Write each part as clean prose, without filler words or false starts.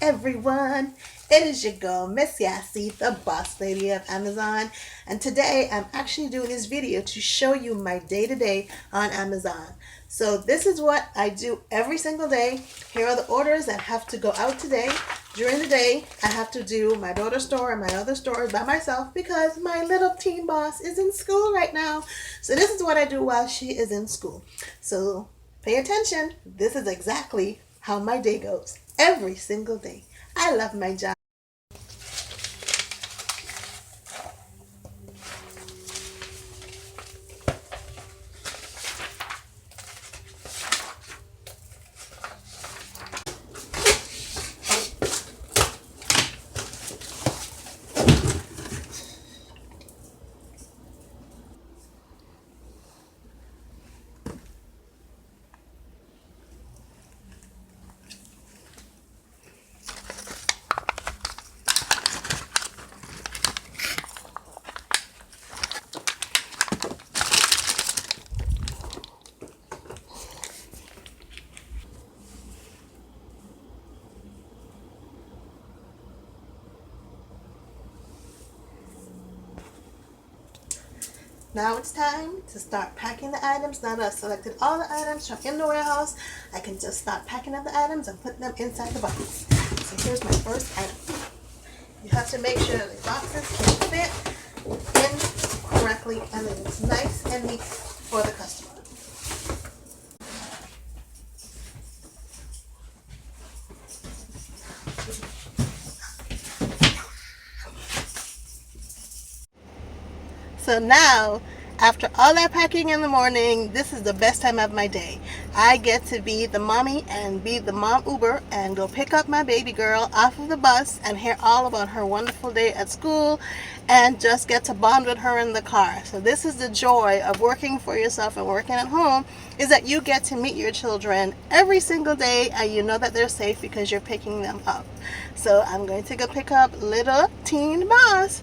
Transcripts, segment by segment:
everyone, it is your girl Miss Yassi, the boss lady of Amazon, and today I'm actually doing this video to show you my day-to-day on Amazon. So this is what I do every single day. Here are the orders that have to go out today. During the day I have to do my daughter's store and my other stores by myself because my little teen boss is in school right now. So this is what I do while she is in school. So pay attention. This is exactly how my day goes every single day. I love my job. Now it's time to start packing the items. Now that I've selected all the items from in the warehouse, I can just start packing up the items and putting them inside the box. So here's my first item. You have to make sure the boxes can fit in correctly and that it's nice and neat for the customer. So now, after all that packing in the morning, this is the best time of my day. I get to be the mommy and be the mom Uber and go pick up my baby girl off of the bus and hear all about her wonderful day at school and just get to bond with her in the car. So this is the joy of working for yourself and working at home, is that you get to meet your children every single day and you know that they're safe because you're picking them up. So I'm going to go pick up little teen boss.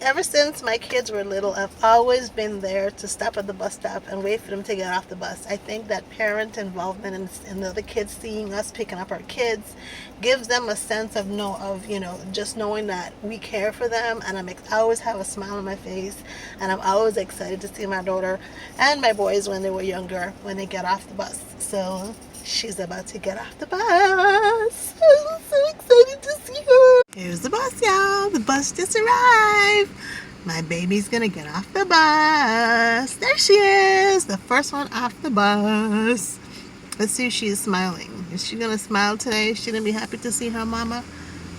Ever since my kids were little, I've always been there to stop at the bus stop and wait for them to get off the bus. I think that parent involvement and the other kids seeing us picking up our kids gives them a sense of just knowing that we care for them, and I always have a smile on my face, and I'm always excited to see my daughter and my boys when they were younger when they get off the bus. So she's about to get off the bus. I'm so excited to see her. Here's the bus, y'all. The bus just arrived. My baby's gonna get off the bus. There she is, the first one off the bus. Let's see if she's smiling. Is she gonna smile today? Is she gonna be happy to see her mama?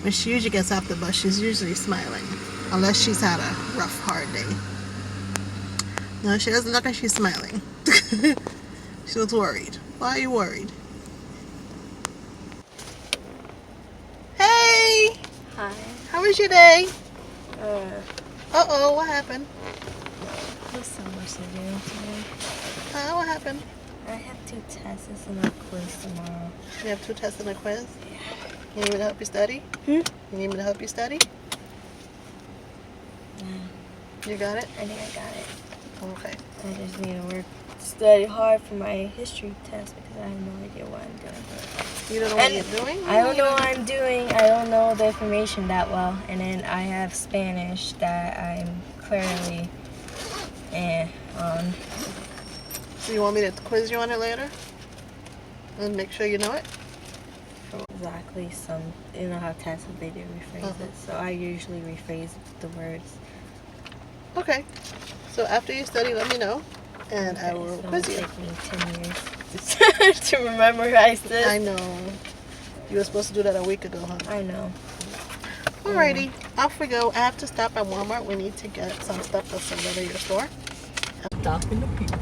When she usually gets off the bus, she's usually smiling. Unless she's had a rough, hard day. No, she doesn't look like she's smiling. She looks worried. Why are you worried? Hey! Hi. How was your day? Uh-oh, what happened? there's so much to do today. What happened? I have 2 tests and a quiz tomorrow. You have 2 tests and a quiz? Yeah. You need me to help you study? You need me to help you study? Yeah. You got it? I think I got it. Okay. I just need to study hard for my history test because I have no idea what I'm doing. You don't know what you're doing? I don't know what I'm doing. I don't know the information that well. And then I have Spanish that I'm clearly on. So you want me to quiz you on it later? And make sure you know it? Exactly. You know how tests they do rephrase it. So I usually rephrase the words. Okay. So after you study, let me know. And I will quiz you. It'll take me 10 years to memorize this. I know. You were supposed to do that a week ago, huh? I know. Alrighty, off we go. I have to stop at Walmart. We need to get some stuff that's in the regular store. I'm talking to people.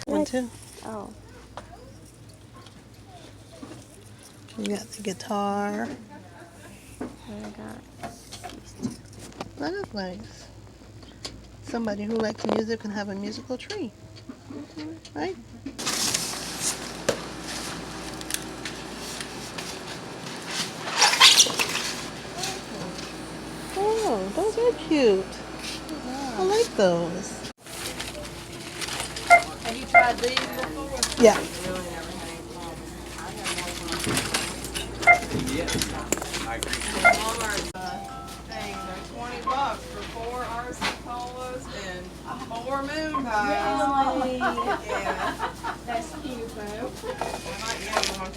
One, two. Oh. We got the guitar. I got these 2. That is nice. Somebody who likes music can have a musical tree, right? Oh, those are cute. I like those. Have you tried these before? Yeah. Really never had any problem. Walmart thing, they're $20 for 4 RC colas and 4 moon pies. Really? Yeah. That's cute, bro. I might get one.